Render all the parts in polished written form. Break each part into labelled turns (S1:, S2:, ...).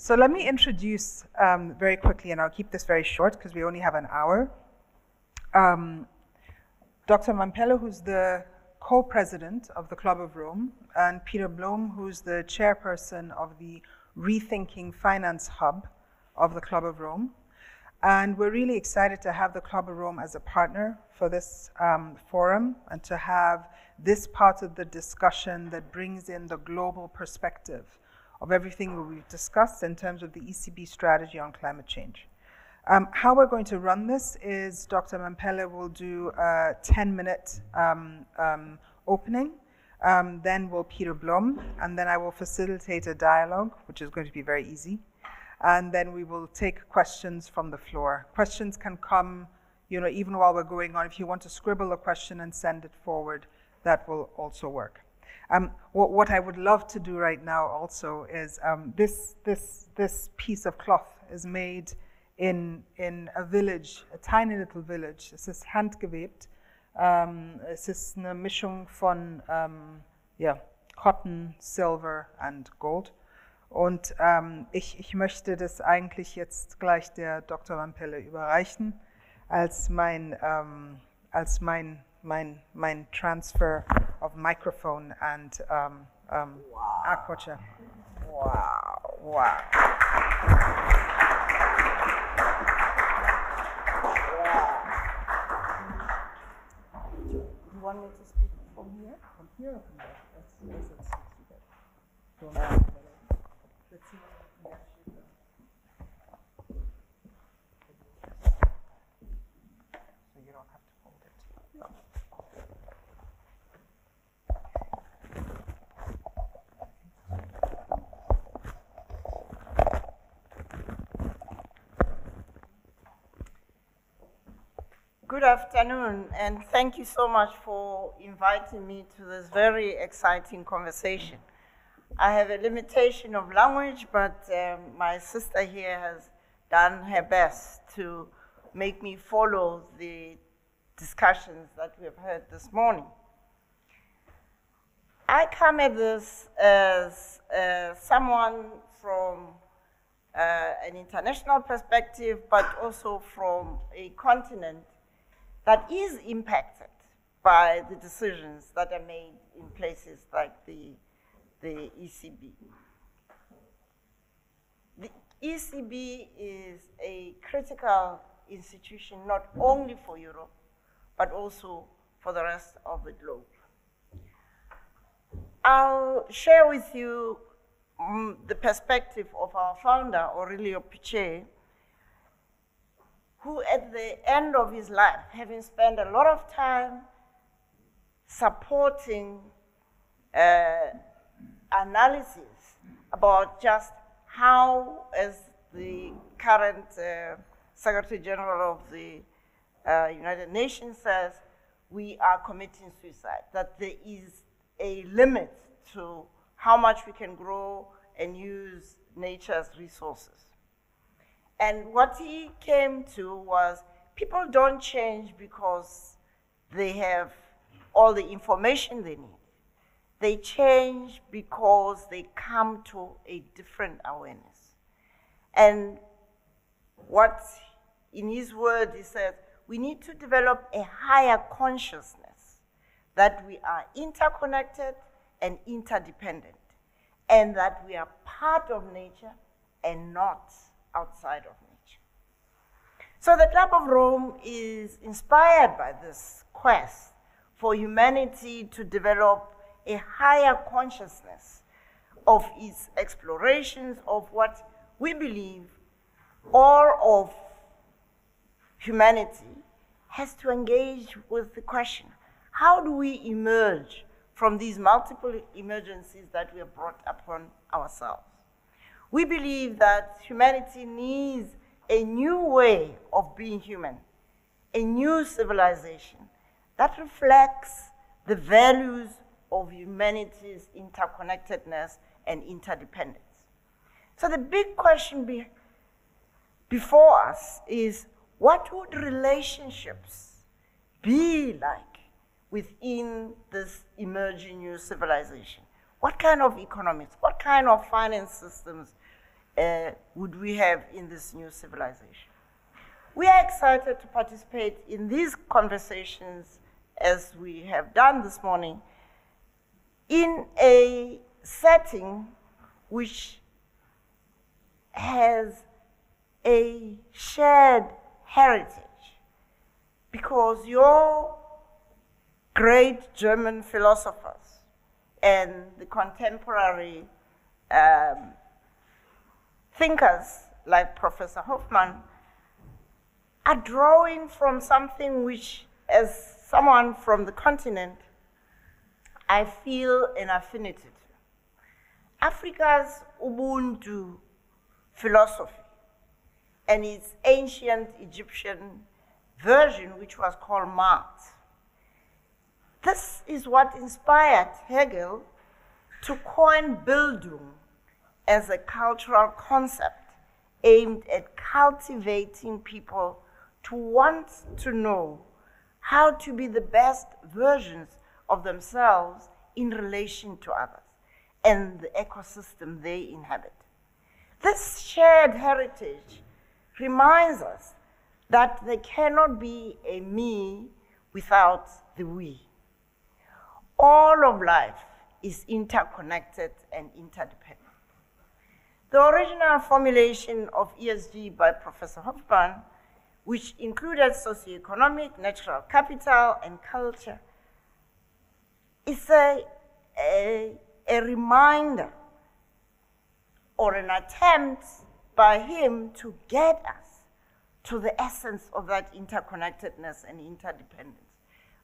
S1: So let me introduce very quickly, and I'll keep this very short because we only have an hour. Dr. Mamphela, who's the co-president of the Club of Rome, and Peter Blom, who's the chairperson of the Rethinking Finance Hub of the Club of Rome. And we're really excited to have the Club of Rome as a partner for this forum, and to have this part of the discussion that brings in the global perspective of everything that we've discussed in terms of the ECB strategy on climate change. How we're going to run this is Dr. Mamphela will do a 10-minute opening, then will Peter Blom, and then I will facilitate a dialogue, which is going to be very easy. And then we will take questions from the floor. Questions can come, even while we're going on. If you want to scribble a question and send it forward, that will also work. What I would love to do right now also is this piece of cloth is made in a village, a tiny little village. Es ist handgewebt. Es ist eine Mischung von Cotton, Silver and Gold. Und ich möchte das eigentlich jetzt gleich der Dr. Ramphele überreichen als mein transfer of microphone and aquature. Wow. You want me to speak from here? From here or from there? Let's see what we can actually do. So you don't have to hold it. No.
S2: Good afternoon, and thank you so much for inviting me to this very exciting conversation. I have a limitation of language, but my sister here has done her best to make me follow the discussions that we have heard this morning. I come at this as someone from an international perspective, but also from a continent that is impacted by the decisions that are made in places like the ECB. The ECB is a critical institution not only for Europe, but also for the rest of the globe. I'll share with you the perspective of our founder, Aurelio Peter, who at the end of his life, having spent a lot of time supporting analysis about just how, as the current Secretary General of the United Nations says, we are committing suicide, that there is a limit to how much we can grow and use nature's resources. And what he came to was people don't change because they have all the information they need. They change because they come to a different awareness. And what, in his word, he said, we need to develop a higher consciousness that we are interconnected and interdependent, and that we are part of nature and not outside of nature. So the Club of Rome is inspired by this quest for humanity to develop a higher consciousness of its explorations of what we believe all of humanity has to engage with the question, how do we emerge from these multiple emergencies that we have brought upon ourselves? We believe that humanity needs a new way of being human, a new civilization that reflects the values of humanity's interconnectedness and interdependence. So the big question before us is, what would relationships be like within this emerging new civilization? What kind of economics, what kind of finance systems would we have in this new civilization? We are excited to participate in these conversations, as we have done this morning, in a setting which has a shared heritage, because your great German philosophers and the contemporary thinkers like Professor Hofmann are drawing from something which, as someone from the continent, I feel an affinity to. Africa's Ubuntu philosophy and its ancient Egyptian version, which was called Marx. This is what inspired Hegel to coin Bildung as a cultural concept aimed at cultivating people to want to know how to be the best versions of themselves in relation to others and the ecosystem they inhabit. This shared heritage reminds us that there cannot be a me without the we. All of life is interconnected and interdependent. The original formulation of ESG by Professor Hofmann, which included socioeconomic, natural capital, and culture, is a reminder or an attempt by him to get us to the essence of that interconnectedness and interdependence.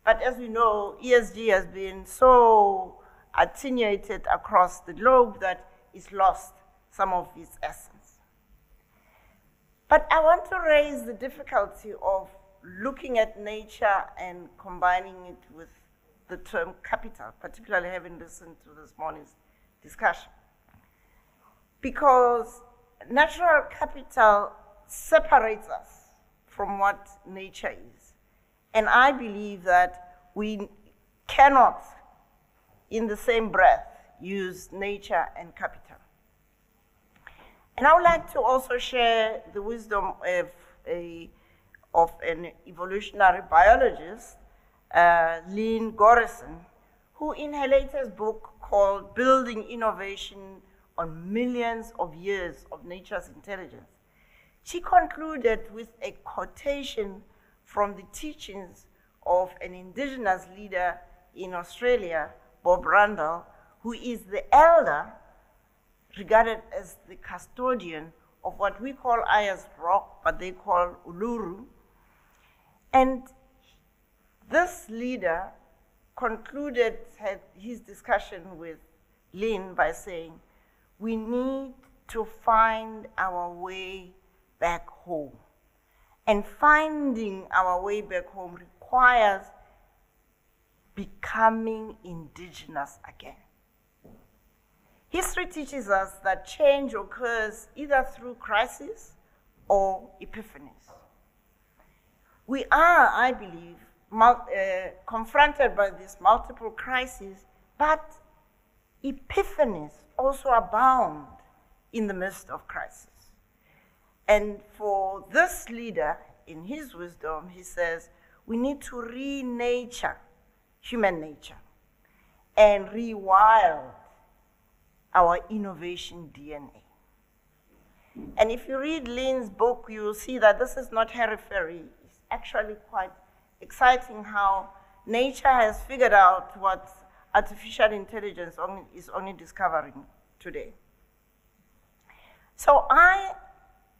S2: But as we know, ESG has been so attenuated across the globe that it's lost some of its essence. But I want to raise the difficulty of looking at nature and combining it with the term capital, particularly having listened to this morning's discussion. Because natural capital separates us from what nature is. And I believe that we cannot, in the same breath, use nature and capital. And I would like to also share the wisdom of an evolutionary biologist, Lynn Gorison, who in her latest book called Building Innovation on Millions of Years of Nature's Intelligence, she concluded with a quotation from the teachings of an indigenous leader in Australia, Bob Randall, who is the elder, regarded as the custodian of what we call Ayers Rock, but they call Uluru. And this leader concluded his discussion with Lynn by saying, we need to find our way back home. And finding our way back home requires becoming indigenous again. History teaches us that change occurs either through crisis or epiphanies. We are, I believe, confronted by these multiple crises, but epiphanies also abound in the midst of crisis. And for this leader, in his wisdom, he says, we need to re-nature human nature and rewild our innovation DNA. And if you read Lynn's book, you will see that this is not hairy-fairy. It's actually quite exciting how nature has figured out what artificial intelligence is only discovering today. So I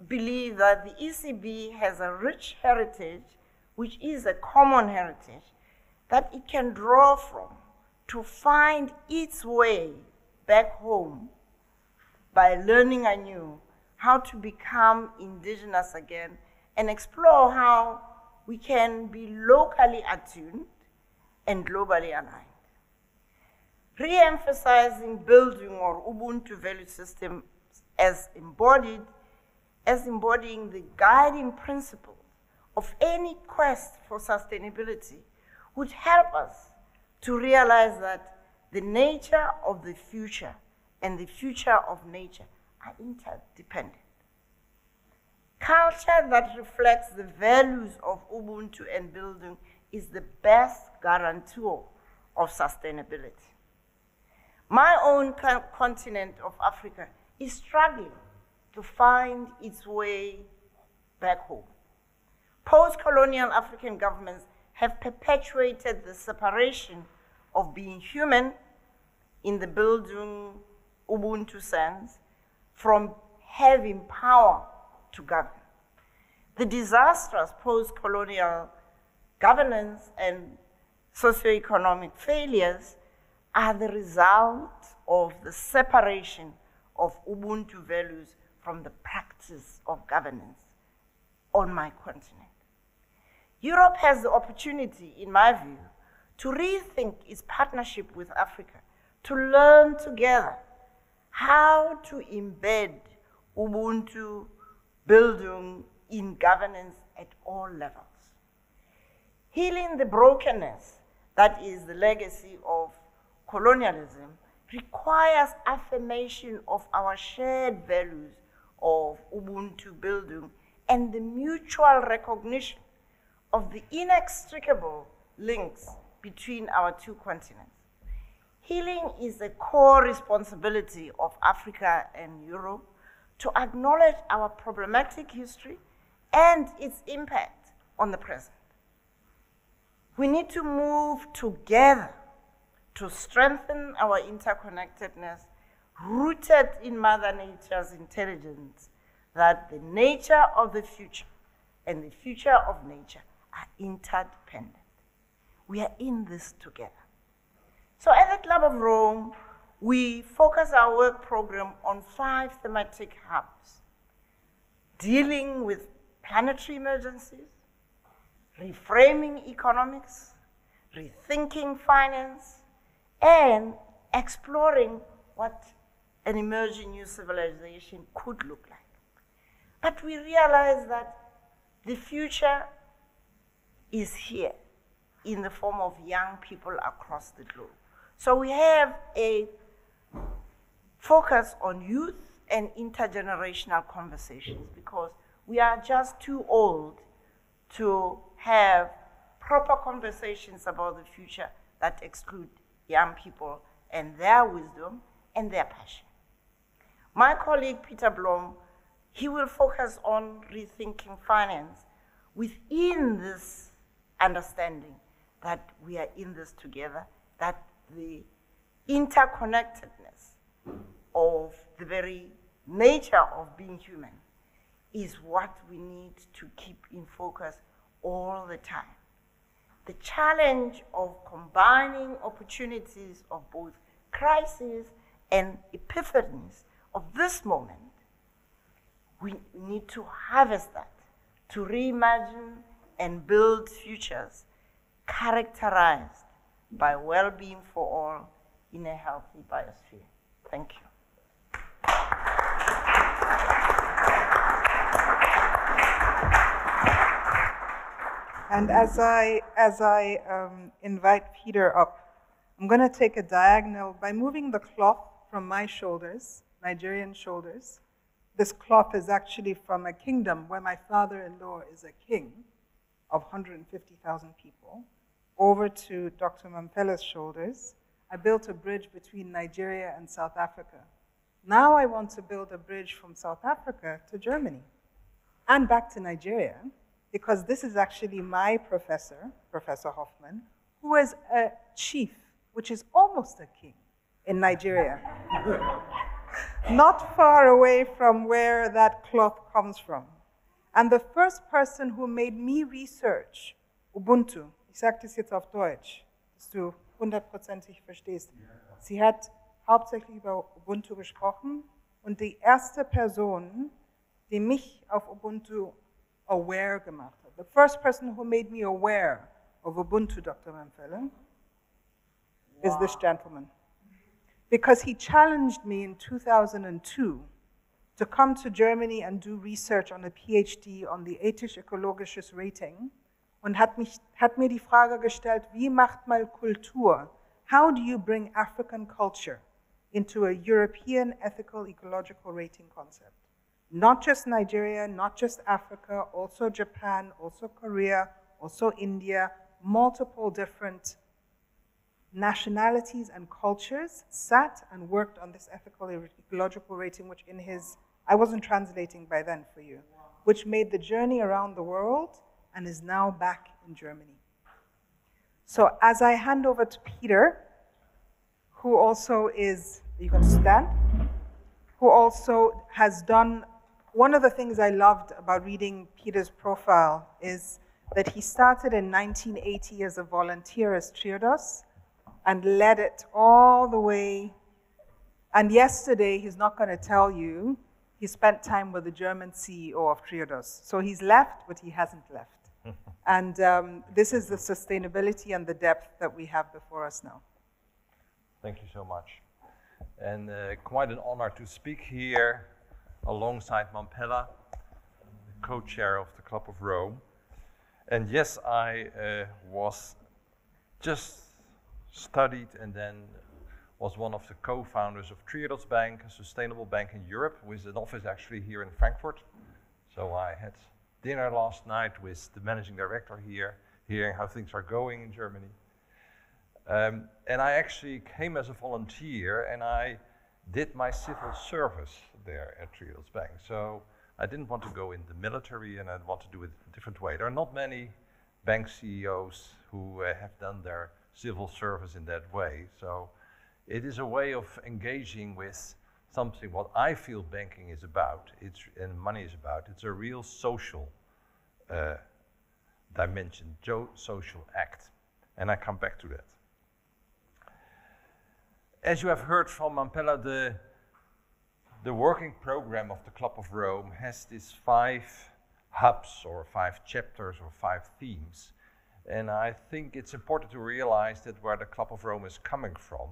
S2: believe that the ECB has a rich heritage, which is a common heritage, that it can draw from to find its way back home by learning anew how to become indigenous again and explore how we can be locally attuned and globally aligned. Re-emphasizing building or Ubuntu value system as embodying the guiding principle of any quest for sustainability would help us to realize that the nature of the future and the future of nature are interdependent. Culture that reflects the values of Ubuntu and building is the best guarantor of sustainability. My own continent of Africa is struggling to find its way back home. Post-colonial African governments have perpetuated the separation of being human in the building Ubuntu sense from having power to govern. The disastrous post-colonial governance and socioeconomic failures are the result of the separation of Ubuntu values from the practice of governance on my continent. Europe has the opportunity, in my view, to rethink its partnership with Africa, to learn together how to embed Ubuntu building in governance at all levels. Healing the brokenness that is the legacy of colonialism requires affirmation of our shared values of Ubuntu building and the mutual recognition of the inextricable links between our two continents. Healing is a core responsibility of Africa and Europe to acknowledge our problematic history and its impact on the present. We need to move together to strengthen our interconnectedness, rooted in Mother Nature's intelligence, that the nature of the future and the future of nature are interdependent. We are in this together. So at the Club of Rome, we focus our work program on 5 thematic hubs: dealing with planetary emergencies, reframing economics, rethinking finance, and exploring what an emerging new civilization could look like. But we realize that the future is here in the form of young people across the globe. So we have a focus on youth and intergenerational conversations because we are just too old to have proper conversations about the future that exclude young people and their wisdom and their passion. My colleague Peter Blom, he will focus on rethinking finance within this understanding that we are in this together, that the interconnectedness of the very nature of being human is what we need to keep in focus all the time. The challenge of combining opportunities of both crises and epiphanies of this moment, we need to harvest that to reimagine and build futures characterized by well-being for all in a healthy biosphere. Thank you.
S1: And as I invite Peter up, I'm going to take a diagonal by moving the cloth from my shoulders, Nigerian shoulders. This cloth is actually from a kingdom where my father-in-law is a king of 150,000 people, over to Dr. Mamphela's shoulders. I built a bridge between Nigeria and South Africa. Now I want to build a bridge from South Africa to Germany and back to Nigeria, because this is actually my professor, Professor Hoffman, who is a chief, which is almost a king, in Nigeria. Not far away from where that cloth comes from. And the first person who made me research Ubuntu, ich sage das jetzt auf Deutsch, dass du 100%ig verstehst. Sie hat hauptsächlich über Ubuntu gesprochen und die erste Person, die mich auf Ubuntu aware gemacht hat. The first person who made me aware of Ubuntu, Dr. Mamphela, is this gentleman. Because he challenged me in 2002 to come to Germany and do research on a PhD on the ethisch-ökologisches Rating und hat mir die Frage gestellt, wie macht man Kultur? How do you bring African culture into a European ethical ecological rating concept. Not just Nigeria, not just Africa, also Japan, also Korea, also India, multiple different nationalities and cultures sat and worked on this ethical ecological rating, which in his, I wasn't translating by then for you, which made the journey around the world and is now back in Germany. So as I hand over to Peter, who also is, you can stand, who also has done, one of the things I loved about reading Peter's profile is that he started in 1980 as a volunteer as Triodos and led it all the way. And yesterday, he's not going to tell you, he spent time with the German CEO of Triodos. So he's left, but he hasn't left. And this is the sustainability and the depth that we have before us now.
S3: Thank you so much. And quite an honor to speak here alongside Mamphela, co-chair of the Club of Rome. And yes, I was just studied and then was one of the co-founders of Triodos Bank, a sustainable bank in Europe, with an office actually here in Frankfurt. So I had dinner last night with the managing director here, hearing how things are going in Germany. And I actually came as a volunteer and I did my civil service there at Triodos Bank. So I didn't want to go in the military and I want to do it a different way. There are not many bank CEOs who have done their civil service in that way. So it is a way of engaging with something what I feel banking is about, and money is about. It's a real social dimension, social act. And I come back to that. As you have heard from Mamphela, the working program of the Club of Rome has these 5 hubs or 5 chapters or 5 themes. And I think it's important to realize that where the Club of Rome is coming from,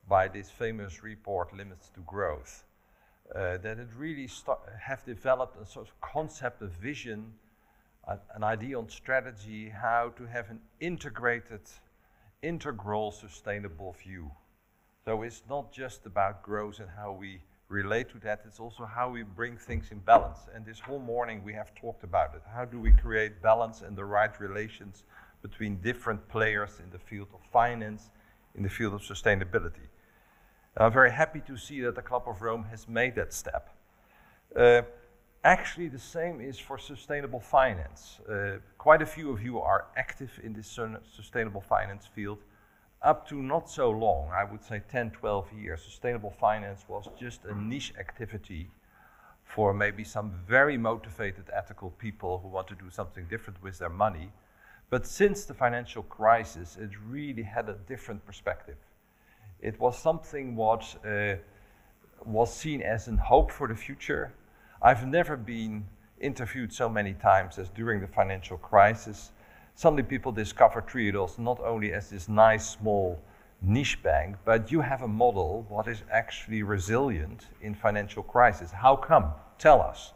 S3: by this famous report, Limits to Growth, that it really have developed a sort of concept, a vision, an idea on strategy, how to have an integrated, integral, sustainable view. So it's not just about growth and how we relate to that, it's also how we bring things in balance. And this whole morning we have talked about it. How do we create balance and the right relations between different players in the field of finance, in the field of sustainability? I'm very happy to see that the Club of Rome has made that step. Actually, the same is for sustainable finance. Quite a few of you are active in this sustainable finance field. Up to not so long, I would say 10, 12 years, sustainable finance was just a niche activity for maybe some very motivated ethical people who want to do something different with their money. But since the financial crisis, it really had a different perspective. It was something what was seen as a hope for the future. I've never been interviewed so many times as during the financial crisis. Suddenly people discover Triodos not only as this nice small niche bank, but you have a model what is actually resilient in financial crisis. How come? Tell us.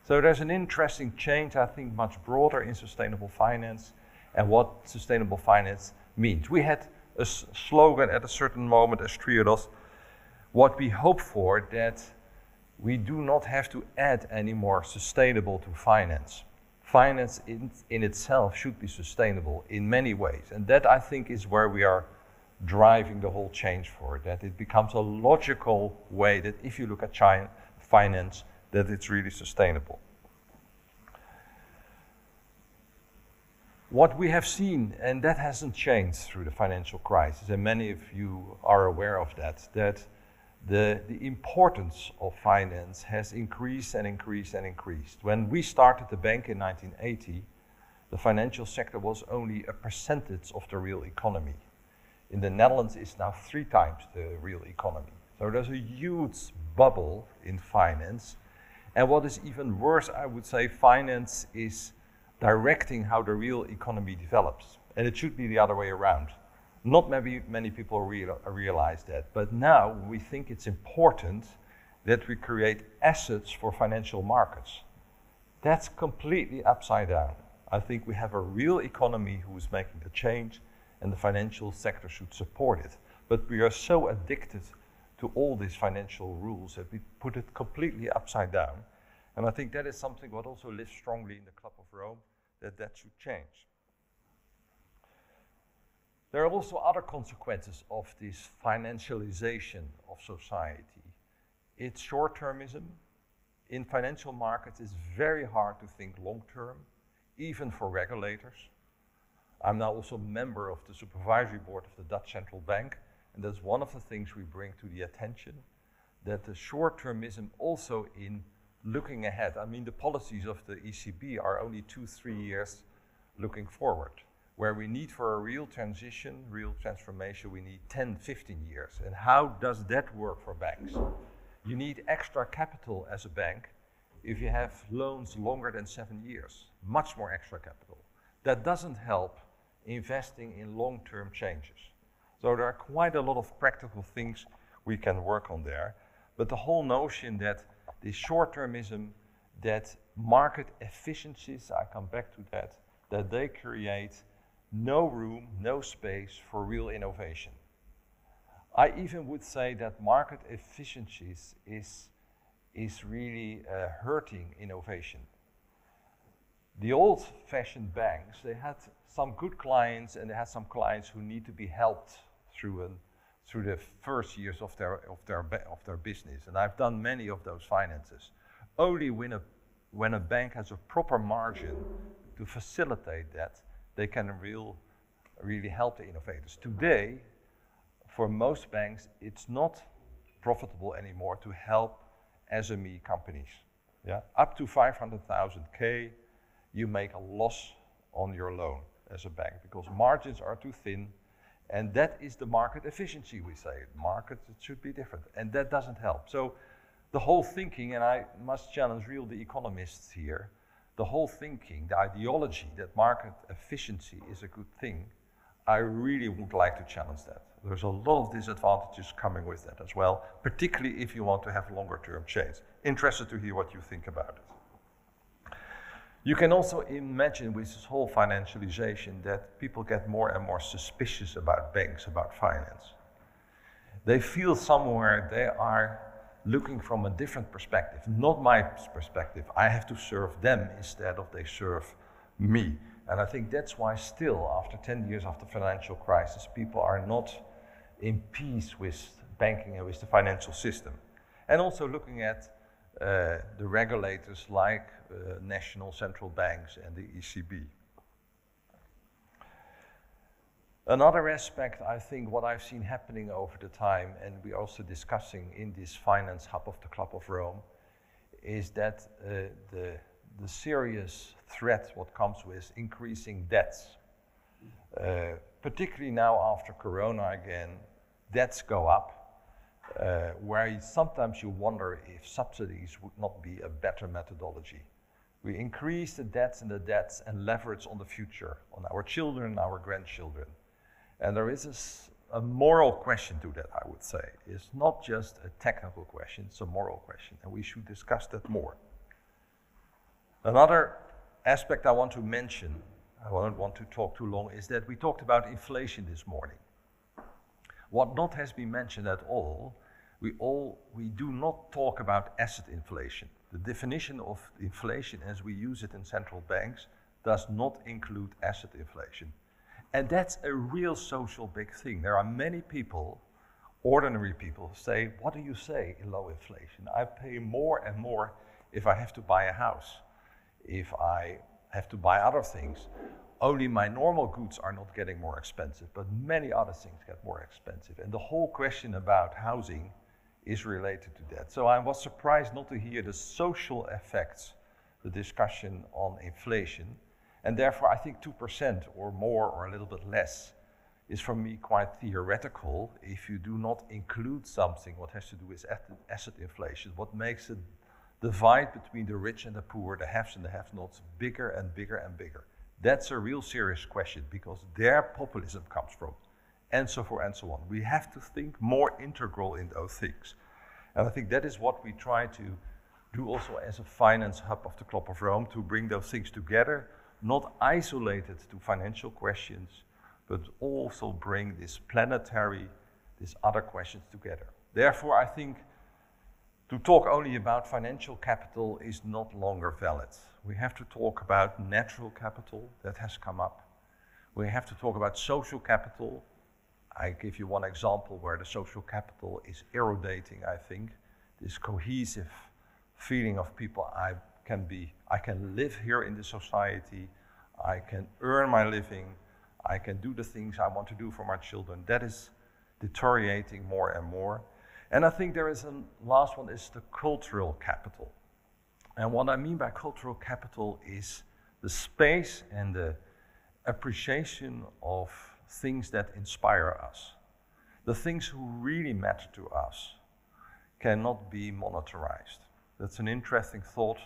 S3: So there's an interesting change, I think, much broader in sustainable finance and what sustainable finance means. We had a slogan at a certain moment as Triodos, what we hope for, that we do not have to add any more sustainable to finance. Finance in itself should be sustainable in many ways. And that, I think, is where we are driving the whole change for, that it becomes a logical way that if you look at finance, that it's really sustainable. What we have seen, and that hasn't changed through the financial crisis, and many of you are aware of that, that the importance of finance has increased and increased and increased. When we started the bank in 1980, the financial sector was only a percentage of the real economy. In the Netherlands, it's now 3 times the real economy. So there's a huge bubble in finance. And what is even worse, I would say, finance is directing how the real economy develops. And it should be the other way around. Not maybe many people realize that, but now we think it's important that we create assets for financial markets. That's completely upside down. I think we have a real economy who is making the change, and the financial sector should support it. But we are so addicted to all these financial rules, that we put it completely upside down. And I think that is something what also lives strongly in the Club of Rome, that should change. There are also other consequences of this financialization of society. It's short-termism. In financial markets, it's very hard to think long-term, even for regulators. I'm now also a member of the supervisory board of the Dutch Central Bank, and that's one of the things we bring to the attention, that the short-termism also in looking ahead. I mean, the policies of the ECB are only 2-3 years looking forward, where we need for a real transition, real transformation, we need 10-15 years. And how does that work for banks? You need extra capital as a bank if you have loans longer than 7 years, much more extra capital. That doesn't help investing in long-term changes. So there are quite a lot of practical things we can work on there. But the whole notion that the short-termism, that market efficiencies, I come back to that they create no room, no space for real innovation. I even would say that market efficiencies is really hurting innovation. The old-fashioned banks, they had some good clients and they had some clients who need to be helped through the first years of their business. And I've done many of those finances. Only when a bank has a proper margin to facilitate that, they can really help the innovators. Today, for most banks, it's not profitable anymore to help SME companies. Yeah? Up to 500,000 K, you make a loss on your loan as a bank because margins are too thin, and that is the market efficiency, we say. Market, it should be different, and that doesn't help. So the whole thinking, and I must challenge the economists here, the whole thinking, the ideology that market efficiency is a good thing, I really would like to challenge that. There's a lot of disadvantages coming with that as well, particularly if you want to have longer term change. Interested to hear what you think about it. You can also imagine with this whole financialization that people get more and more suspicious about banks, about finance. They feel somewhere they are looking from a different perspective, not my perspective. I have to serve them instead of they serve me. And I think that's why still, after 10 years of the financial crisis, people are not in peace with banking and with the financial system. And also looking at the regulators like national central banks and the ECB. Another aspect, I think, what I've seen happening over the time, and we're also discussing in this finance hub of the Club of Rome, is that the serious threat what comes with increasing debts. Particularly now after Corona again, debts go up, where sometimes you wonder if subsidies would not be a better methodology. We increase the debts and leverage on the future, on our children and our grandchildren. And there is a moral question to that, I would say. It's not just a technical question, it's a moral question, and we should discuss that more. Another aspect I want to mention, I don't want to talk too long, is that we talked about inflation this morning. What not has been mentioned at all, we do not talk about asset inflation. The definition of inflation as we use it in central banks does not include asset inflation. And that's a real social big thing. There are many people, ordinary people, say, what do you say in low inflation? I pay more and more if I have to buy a house, if I have to buy other things. Only my normal goods are not getting more expensive, but many other things get more expensive. And the whole question about housing is related to that. So I was surprised not to hear the social effects, the discussion on inflation. And therefore, I think 2% or more or a little bit less is for me quite theoretical if you do not include something what has to do with asset inflation, what makes the divide between the rich and the poor, the haves and the have-nots, bigger and bigger and bigger. That's a real serious question because there populism comes from, and so forth and so on. We have to think more integral in those things. And I think that is what we try to do also as a finance hub of the Club of Rome, to bring those things together, not isolated to financial questions, but also bring this planetary, these other questions together. Therefore, I think to talk only about financial capital is not longer valid. We have to talk about natural capital that has come up. We have to talk about social capital. I give you one example where the social capital is eroding, I think. This cohesive feeling of people, I can live here in this society, I can earn my living, I can do the things I want to do for my children. That is deteriorating more and more. And I think there is a last one, is the cultural capital. And what I mean by cultural capital is the space and the appreciation of things that inspire us. The things who really matter to us cannot be monetarized. That's an interesting thought,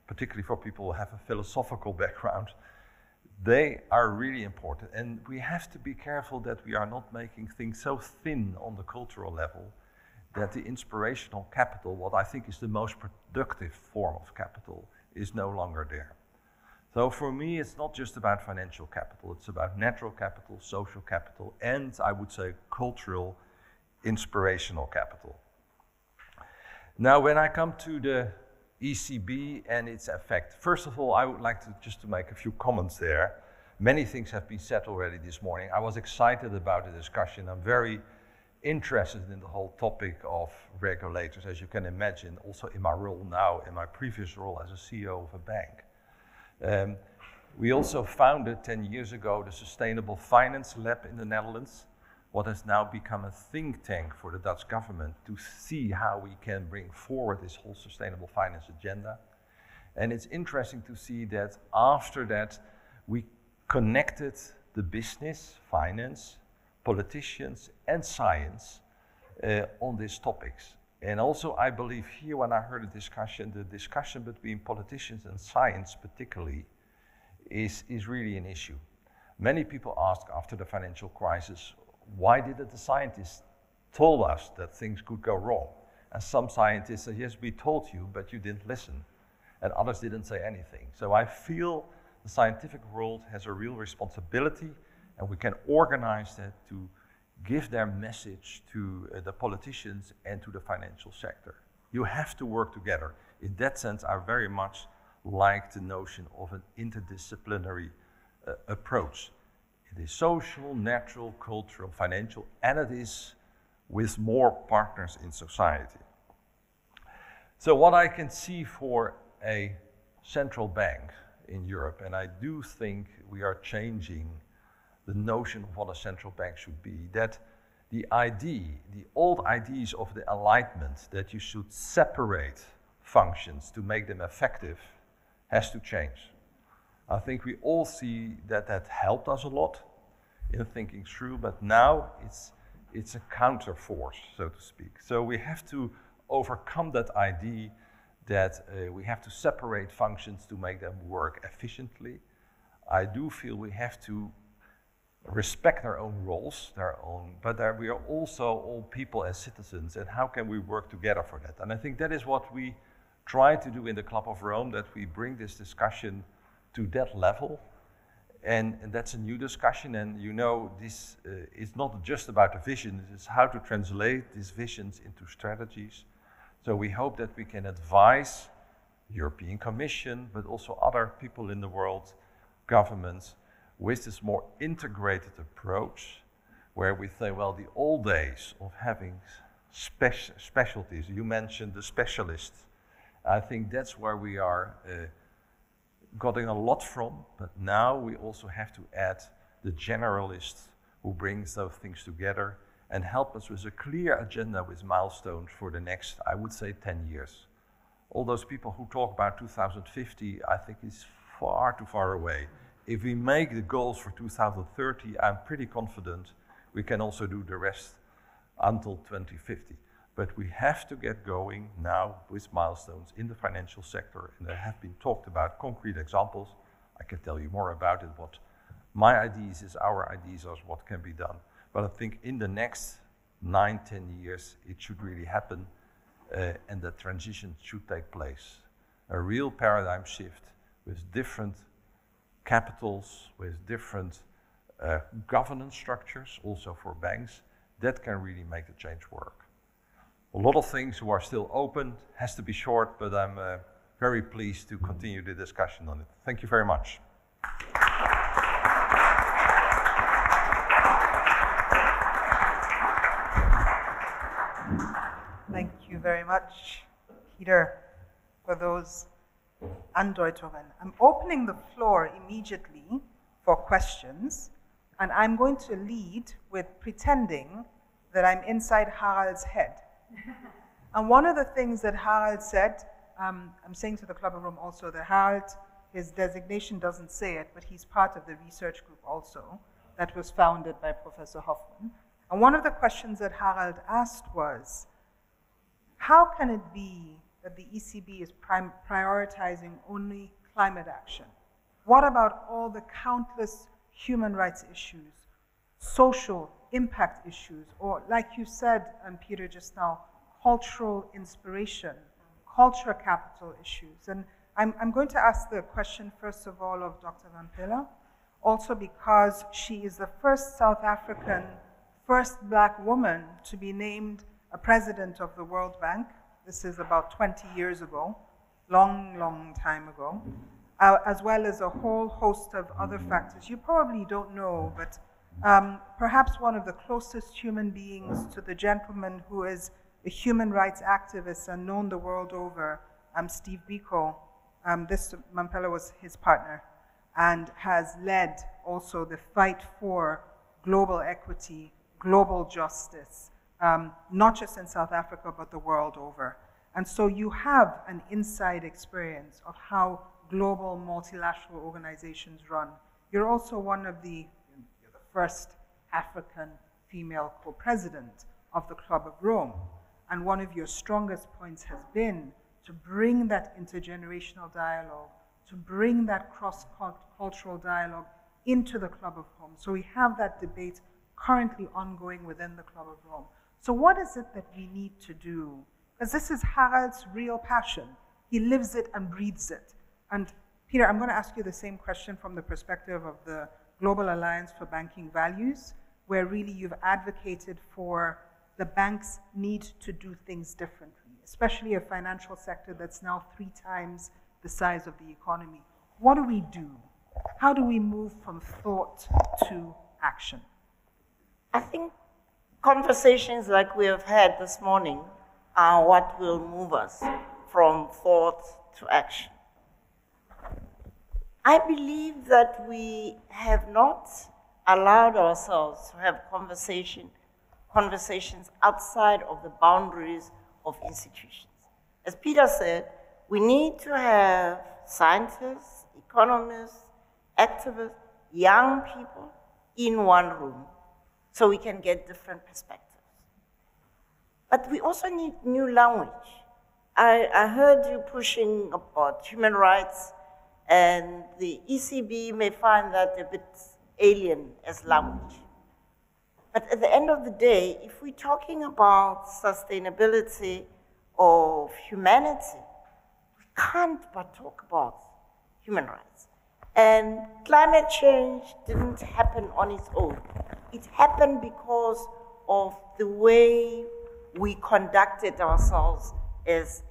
S3: particularly for people who have a philosophical background. They are really important, and we have to be careful that we are not making things so thin on the cultural level that the inspirational capital, what I think is the most productive form of capital, is no longer there. So for me, it's not just about financial capital, it's about natural capital, social capital, and I would say cultural, inspirational capital. Now, when I come to the ECB and its effect, first of all, I would like to make a few comments there. Many things have been said already this morning. I was excited about the discussion. I'm very interested in the whole topic of regulators, as you can imagine, also in my role now, in my previous role as a CEO of a bank. We also founded 10 years ago the Sustainable Finance Lab in the Netherlands, what has now become a think tank for the Dutch government to see how we can bring forward this whole sustainable finance agenda. And it's interesting to see that after that, we connected the business, finance, politicians and science on these topics. And also I believe here, when I heard the discussion between politicians and science particularly is really an issue. Many people ask after the financial crisis, why didn't the scientists told us that things could go wrong? And some scientists said, yes, we told you, but you didn't listen. And others didn't say anything. So I feel the scientific world has a real responsibility, and we can organize that to give their message to the politicians and to the financial sector. You have to work together. In that sense, I very much like the notion of an interdisciplinary approach. It is social, natural, cultural, financial, and it is with more partners in society. So what I can see for a central bank in Europe, and I do think we are changing the notion of what a central bank should be, that the old ideas of the enlightenment, that you should separate functions to make them effective, has to change. I think we all see that that helped us a lot in thinking through, but now it's a counter force, so to speak. So we have to overcome that idea that we have to separate functions to make them work efficiently. I do feel we have to respect our own roles, but we are also all people as citizens, and how can we work together for that? And I think that is what we try to do in the Club of Rome, that we bring this discussion to that level, and that's a new discussion, and you know, this is not just about the vision, it's how to translate these visions into strategies. So we hope that we can advise the European Commission, but also other people in the world, governments, with this more integrated approach, where we say, well, the old days of having specialties, you mentioned the specialists, I think that's where we are getting a lot from, but now we also have to add the generalists who brings those things together and help us with a clear agenda with milestones for the next, I would say, 10 years. All those people who talk about 2050, I think is far too far away. If we make the goals for 2030, I'm pretty confident we can also do the rest until 2050. But we have to get going now with milestones in the financial sector, and there have been talked about concrete examples. I can tell you more about it, what my ideas is, our ideas are, what can be done. But I think in the next 9-10 years, it should really happen, and that transition should take place. A real paradigm shift with different capitals, with different governance structures, also for banks, that can really make the change work. a lot of things who are still open. Has to be short, but I'm very pleased to continue the discussion on it. Thank you very much.
S1: Thank you very much, Peter, for those Andeutungen. I'm opening the floor immediately for questions, and I'm going to lead with pretending that I'm inside Harald's head. And one of the things that Harald said, I'm saying to the Club of Rome also that Harald, his designation doesn't say it, but he's part of the research group also that was founded by Professor Hoffman. And one of the questions that Harald asked was, how can it be that the ECB is prioritizing only climate action? What about all the countless human rights issues, social impact issues, or like you said, Peter, just now, cultural inspiration, culture capital issues? And I'm going to ask the question, first of all, of Dr. Ramphele, also because she is the first South African, first Black woman to be named a president of the World Bank. This is about 20 years ago, long, long time ago, as well as a whole host of other factors. You probably don't know, but perhaps one of the closest human beings to the gentleman who is a human rights activist and known the world over, Steve Biko. This Mamphela was his partner and has led also the fight for global equity, global justice, not just in South Africa, but the world over. And so you have an inside experience of how global multilateral organizations run. You're also one of you're the first African female co-president of the Club of Rome. And one of your strongest points has been to bring that intergenerational dialogue, to bring that cross-cultural dialogue into the Club of Rome. So we have that debate currently ongoing within the Club of Rome. So what is it that we need to do? Because this is Harald's real passion. He lives it and breathes it. And Peter, I'm going to ask you the same question from the perspective of the Global Alliance for Banking Values, where really you've advocated for the banks need to do things differently, especially a financial sector that's now 3 times the size of the economy. What do we do? How do we move from thought to action?
S2: I think conversations like we have had this morning are what will move us from thought to action. I believe that we have not allowed ourselves to have conversations outside of the boundaries of institutions. As Peter said, we need to have scientists, economists, activists, young people in one room so we can get different perspectives. But we also need new language. I heard you pushing about human rights, and the ECB may find that a bit alien as language. But at the end of the day, if we're talking about sustainability of humanity, we can't but talk about human rights. And climate change didn't happen on its own. It happened because of the way we conducted ourselves as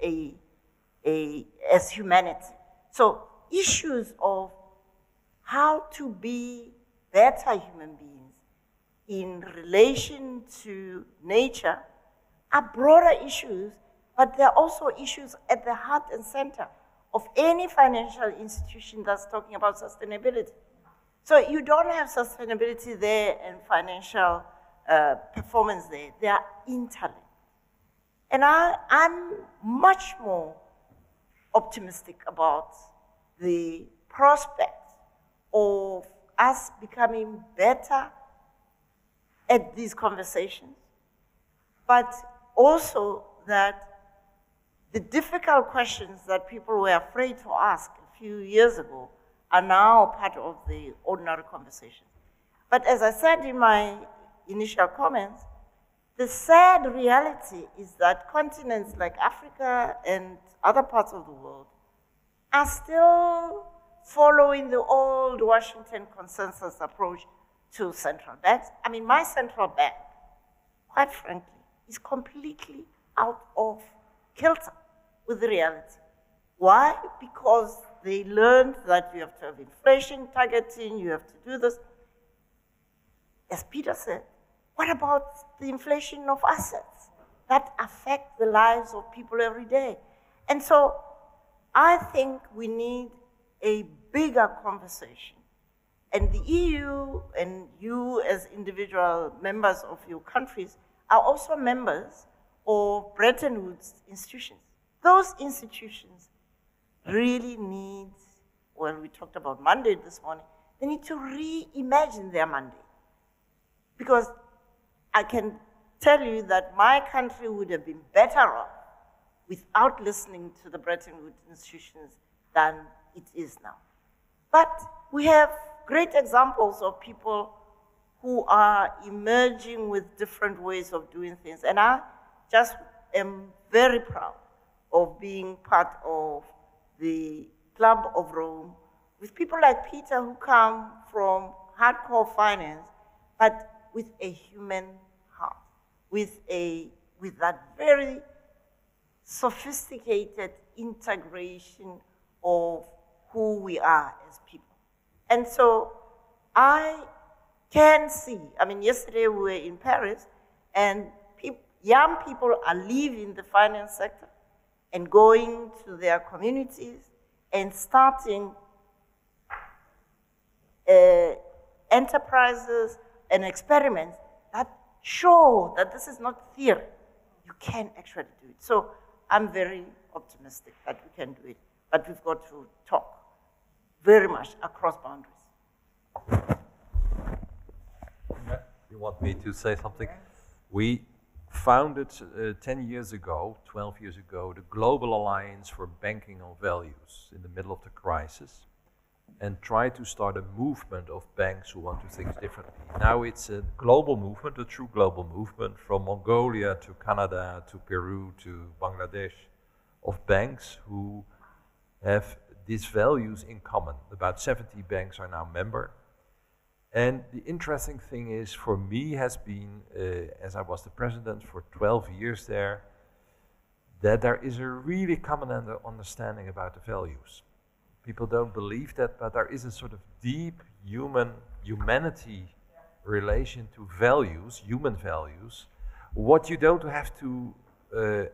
S2: humanity. So issues of how to be better human beings in relation to nature are broader issues, but they're also issues at the heart and center of any financial institution that's talking about sustainability. So you don't have sustainability there and financial performance there. They are interlinked. And I'm much more optimistic about the prospect of us becoming better at these conversations, but also that the difficult questions that people were afraid to ask a few years ago are now part of the ordinary conversation. But as I said in my initial comments, the sad reality is that continents like Africa and other parts of the world are still following the old Washington consensus approach to central banks. I mean, my central bank, quite frankly, is completely out of kilter with the reality. Why? Because they learned that you have to have inflation targeting, you have to do this. As Peter said, what about the inflation of assets that affect the lives of people every day? And so I think we need a bigger conversation. And the EU and you as individual members of your countries are also members of Bretton Woods institutions. Those institutions really need, well, we talked about mandate this morning, they need to reimagine their mandate. Because I can tell you that my country would have been better off without listening to the Bretton Woods institutions than it is now. But we have great examples of people who are emerging with different ways of doing things. And I just am very proud of being part of the Club of Rome with people like Peter who come from hardcore finance, but with a human heart, with that very sophisticated integration of who we are as people. And so I can see, I mean, yesterday we were in Paris, and young people are leaving the finance sector and going to their communities and starting enterprises and experiments that show that this is not theory. You can actually do it. So I'm very optimistic that we can do it, but we've got to talk very much across boundaries.
S3: You want me to say something? We founded 10 years ago, 12 years ago, the Global Alliance for Banking on Values in the middle of the crisis, and tried to start a movement of banks who want to think differently. Now it's a global movement, a true global movement, from Mongolia to Canada to Peru to Bangladesh, of banks who have these values in common. About 70 banks are now member. And the interesting thing is, for me, has been, as I was the president for 12 years there, that there is a really common understanding about the values. People don't believe that, but there is a sort of deep humanity relation to values, human values, what you don't have to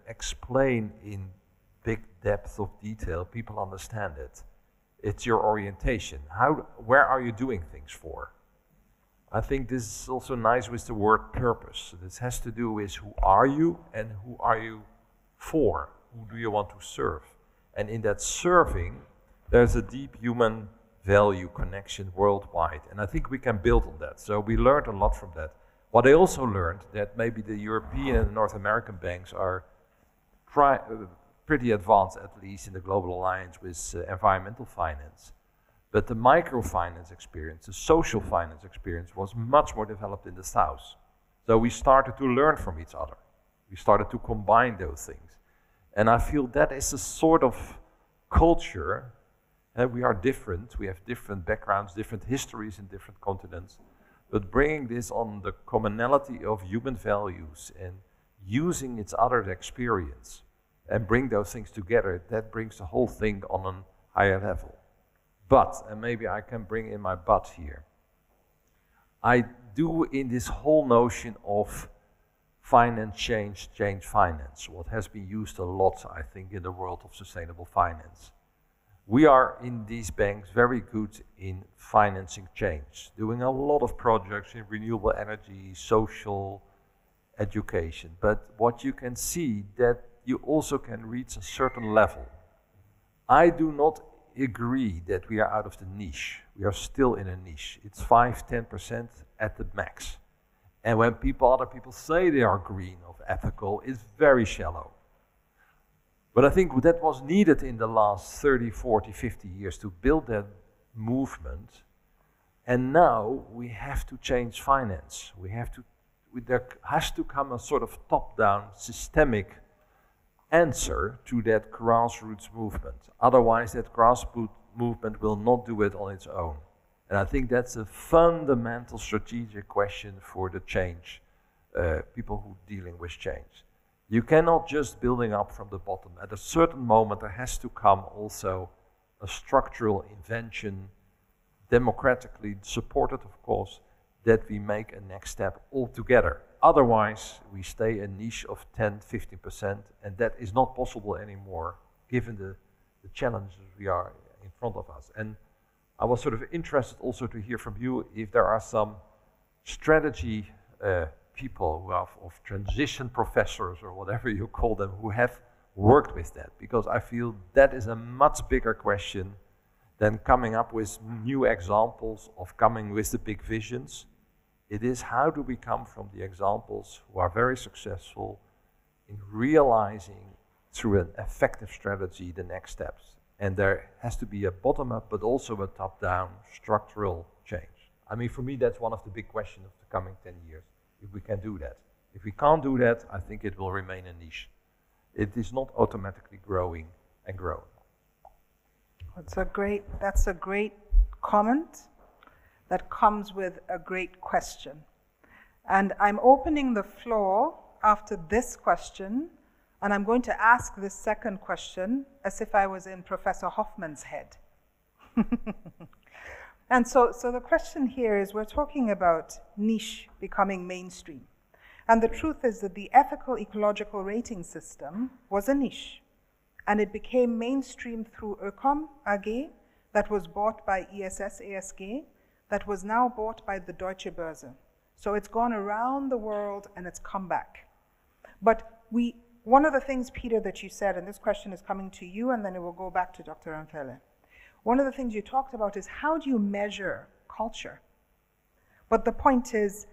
S3: explain in big depth of detail. People understand it. It's your orientation. Where are you doing things for? I think this is also nice with the word purpose. This has to do with who are you and who are you for? Who do you want to serve? And in that serving, there's a deep human value connection worldwide. And I think we can build on that. So we learned a lot from that. What I also learned, that maybe the European and the North American banks are pretty advanced, at least in the Global Alliance with environmental finance. But the microfinance experience, the social finance experience, was much more developed in the South. So we started to learn from each other. We started to combine those things. And I feel that is a sort of culture. We are different, we have different backgrounds, different histories in different continents. But bringing this on the commonality of human values and using each other's experience and bring those things together, that brings the whole thing on a higher level. But, and maybe I can bring in my but here, I do in this whole notion of finance change finance, what has been used a lot, I think, in the world of sustainable finance. We are in these banks very good in financing change, doing a lot of projects in renewable energy, social, education. But what you can see, that you also can reach a certain level. I do not agree that we are out of the niche. We are still in a niche. It's 5-10% at the max. And when other people say they are green or ethical, it's very shallow. But I think that was needed in the last 30, 40, 50 years to build that movement. And now we have to change finance. There has to come a sort of top-down systemic answer to that grassroots movement. Otherwise, that grassroots movement will not do it on its own. And I think that's a fundamental strategic question for the change, people who are dealing with change. You cannot just building up from the bottom. At a certain moment, there has to come also a structural invention, democratically supported, of course, that we make a next step all together. Otherwise, we stay a niche of 10, 15%, and that is not possible anymore, given the challenges we are in front of us. And I was sort of interested also to hear from you if there are some strategy people who have, of transition professors or whatever you call them, who have worked with that, because I feel that is a much bigger question than coming up with new examples of coming with the big visions. It is how do we come from the examples who are very successful in realizing through an effective strategy the next steps. And there has to be a bottom-up but also a top-down structural change. I mean, for me, that's one of the big questions of the coming 10 years, if we can do that. If we can't do that, I think it will remain a niche. It is not automatically growing and growing.
S1: That's a great comment that comes with a great question. And I'm opening the floor after this question, and I'm going to ask this second question as if I was in Professor Hoffman's head. And so the question here is, we're talking about niche becoming mainstream. And the truth is that the ethical ecological rating system was a niche. And it became mainstream through Ökom AG, that was bought by ISS ESG, that was now bought by the Deutsche Börse. So it's gone around the world and it's come back. But one of the things, Peter, that you said, and this question is coming to you and then it will go back to Dr. Ramphele. One of the things you talked about is how do you measure culture? But the point is,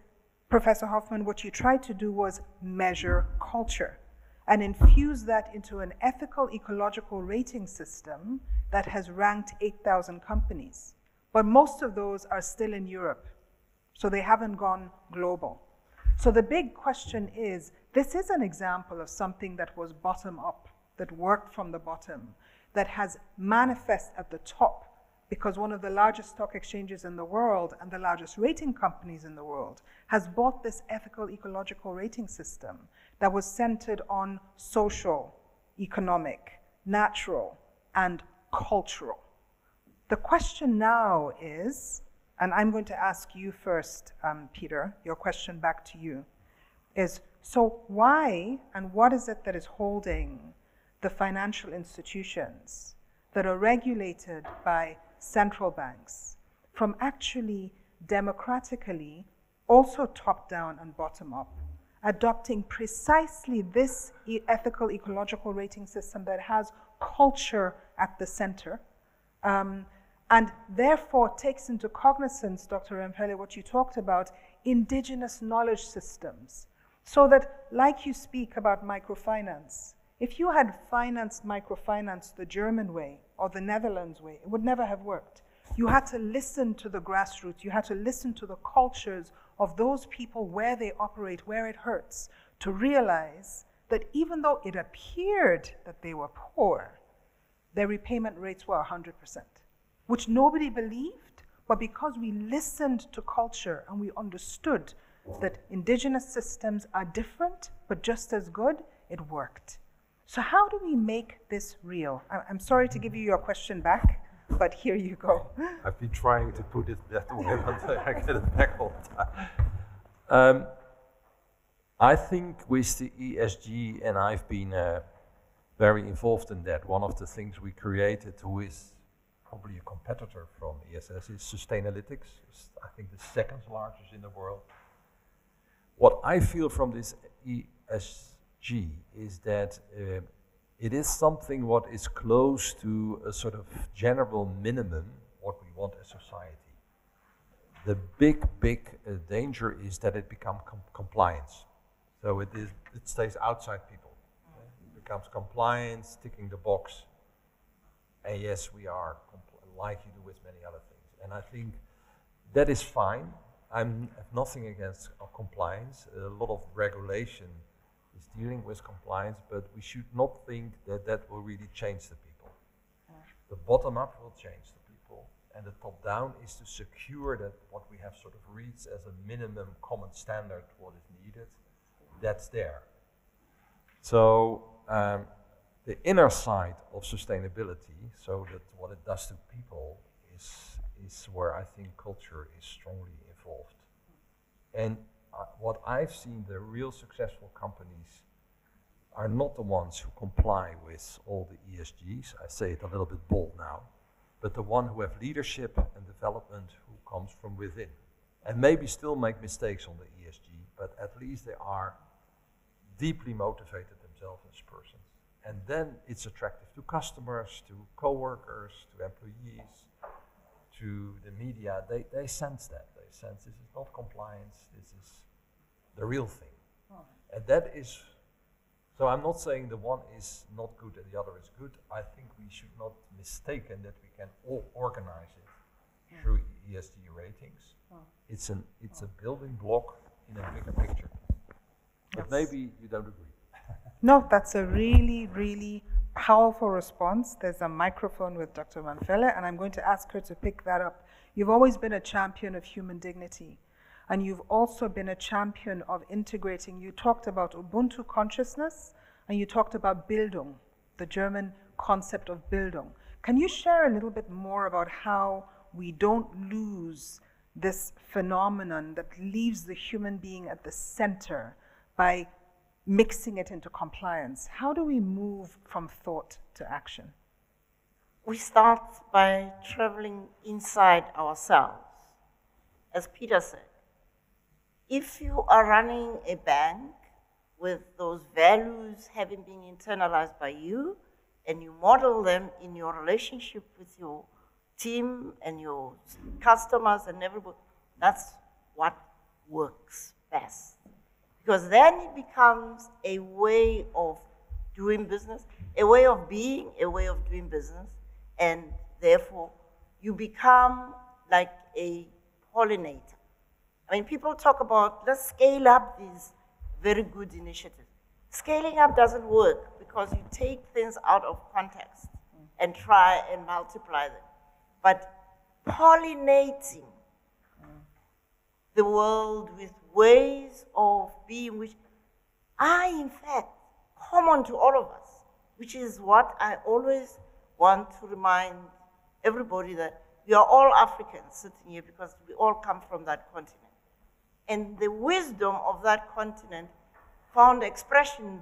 S1: Professor Hoffman, what you tried to do was measure culture and infuse that into an ethical ecological rating system that has ranked 8,000 companies. But most of those are still in Europe, so they haven't gone global. So the big question is, this is an example of something that was bottom up, that worked from the bottom, that has manifest at the top, because one of the largest stock exchanges in the world and the largest rating companies in the world has bought this ethical ecological rating system that was centered on social, economic, natural, and cultural. The question now is, and I'm going to ask you first, Peter, your question back to you, is so why and what is it that is holding the financial institutions that are regulated by central banks from actually democratically, also top-down and bottom-up, adopting precisely this ethical ecological rating system that has culture at the center, and therefore takes into cognizance, Dr. Ramphele, what you talked about, indigenous knowledge systems. So that, like you speak about microfinance, if you had financed microfinance the German way or the Netherlands way, it would never have worked. You had to listen to the grassroots. You had to listen to the cultures of those people where they operate, where it hurts, to realize that even though it appeared that they were poor, their repayment rates were 100%, which nobody believed, but because we listened to culture and we understood that indigenous systems are different, but just as good, it worked. So how do we make this real? I'm sorry to give you your question back, but here you go.
S3: I've been trying to put it that way until I get it back all the time. I think with the ESG, and I've been very involved in that, one of the things we created, who is probably a competitor from ESS, is Sustainalytics. It's, I think, the second largest in the world. What I feel from this ESG is that it is something what is close to a sort of general minimum what we want as society. The big danger is that it becomes compliance. So it stays outside people. It becomes compliance, ticking the box. And yes, we are like you do with many other things. And I think that is fine. I have nothing against compliance. A lot of regulation is dealing with compliance, but we should not think that that will really change the people. The bottom up will change the people, and the top down is to secure that what we have sort of reached as a minimum common standard, what is needed, that's there. So the inner side of sustainability, so that what it does to people, is where I think culture is strongly involved. And what I've seen, the real successful companies are not the ones who comply with all the ESGs. I say it a little bit bold now, but the one who have leadership and development who comes from within. And maybe still make mistakes on the ESG, but at least they are deeply motivated themselves as persons. And then it's attractive to customers, to co-workers, to employees, to the media. They sense that. They sense this is not compliance, this is the real thing. And that is, so I'm not saying the one is not good and the other is good. I think we should not mistake that we can all organize it through ESG ratings. It's a building block in a bigger picture. But maybe you don't agree.
S1: No, that's a really, really powerful response. There's a microphone with Dr. Ramphele, and I'm going to ask her to pick that up. You've always been a champion of human dignity, and you've also been a champion of integrating. You talked about Ubuntu consciousness, and you talked about Bildung, the German concept of Bildung. Can you share a little bit more about how we don't lose this phenomenon that leaves the human being at the center by mixing it into compliance? How do we move from thought to action?
S2: We start by traveling inside ourselves. As Peter said, if you are running a bank with those values having been internalized by you, and you model them in your relationship with your team and your customers and everybody, that's what works best. Because then it becomes a way of doing business, a way of being, a way of doing business, and therefore you become like a pollinator. I mean, people talk about, let's scale up these very good initiatives. Scaling up doesn't work because you take things out of context and try and multiply them. But pollinating the world with ways of being which are in fact common to all of us, which is what I always want to remind everybody, that we are all Africans sitting here because we all come from that continent. And the wisdom of that continent found expression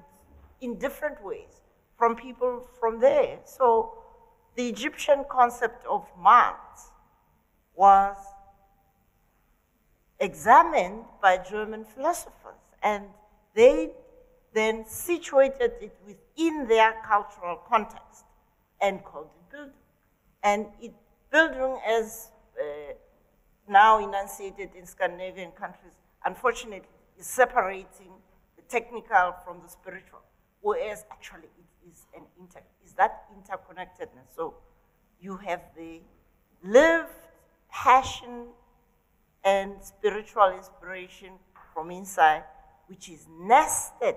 S2: in different ways from people from there. So the Egyptian concept of Mars was examined by German philosophers, and they then situated it within their cultural context and called it Bildung. And Bildung, as now enunciated in Scandinavian countries, unfortunately is separating the technical from the spiritual, whereas actually it is that interconnectedness. So you have the lived passion and spiritual inspiration from inside, which is nested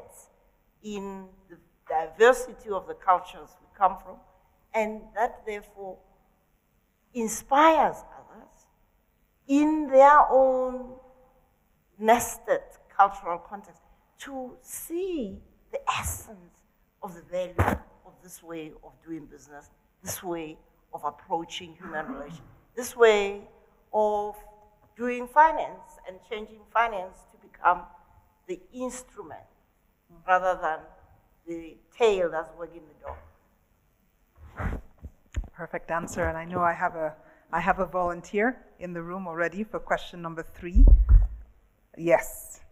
S2: in the diversity of the cultures we come from, and that therefore inspires others in their own nested cultural context to see the essence of the value of this way of doing business, this way of approaching human relations, this way of doing finance and changing finance to become the instrument rather than the tail that's wagging the dog.
S1: Perfect answer, and I know I have a volunteer in the room already for question number 3. Yes.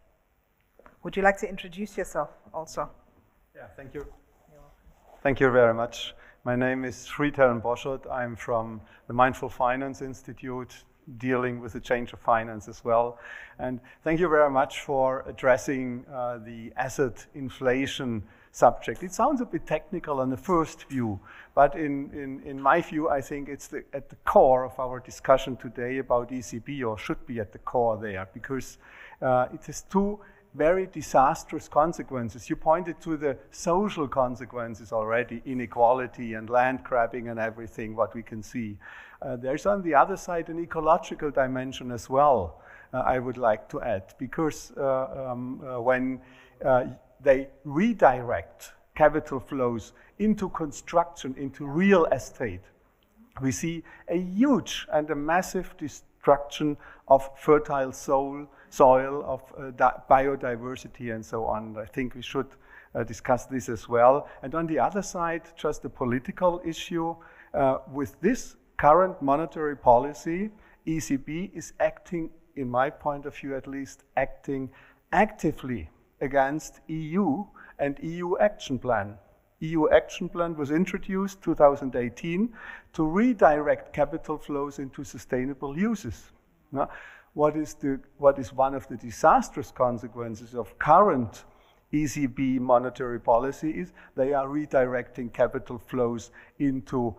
S1: Would you like to introduce yourself also?
S4: Yeah, thank you. Thank you very much. My name is Shritaran Boschot. I'm from the Mindful Finance Institute, dealing with the change of finance as well. And thank you very much for addressing the asset inflation subject. It sounds a bit technical on the first view, but in my view, I think it's at the core of our discussion today about ECB, or should be at the core there, because it has 2 very disastrous consequences. You pointed to the social consequences already, inequality and land grabbing and everything, what we can see. There's on the other side an ecological dimension as well, I would like to add, because when they redirect capital flows into construction, into real estate. We see a huge and a massive destruction of fertile soil, of biodiversity and so on. I think we should discuss this as well. And on the other side, just a political issue. With this current monetary policy, ECB is acting, in my point of view at least, acting actively against EU and EU action plan. EU action plan was introduced 2018 to redirect capital flows into sustainable uses. Now, what is one of the disastrous consequences of current ECB monetary policy is they are redirecting capital flows into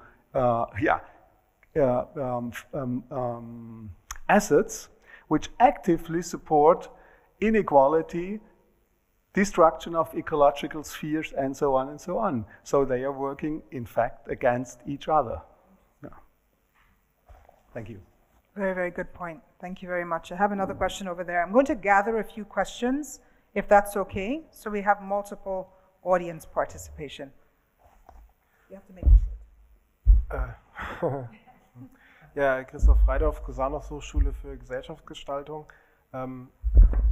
S4: assets which actively support inequality, destruction of ecological spheres, and so on and so on. So they are working, in fact, against each other. Yeah. Thank you.
S1: Very, very good point. Thank you very much. I have another question over there. I'm going to gather a few questions, if that's okay, so we have multiple audience participation. You have to make it.
S5: Ja, Christoph Freidorf, Cusanus Hochschule für Gesellschaftsgestaltung.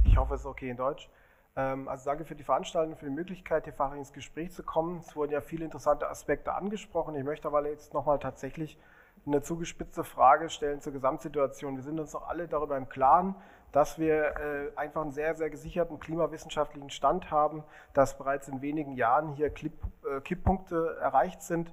S5: Ich hoffe, es ist okay in Deutsch. Also danke für die Veranstaltung, für die Möglichkeit, hier fachlich ins Gespräch zu kommen. Es wurden ja viele interessante Aspekte angesprochen. Ich möchte aber jetzt nochmal tatsächlich eine zugespitzte Frage stellen zur Gesamtsituation. Wir sind uns doch alle darüber im Klaren, dass wir einfach einen sehr, sehr gesicherten klimawissenschaftlichen Stand haben, dass bereits in wenigen Jahren hier Kipppunkte erreicht sind,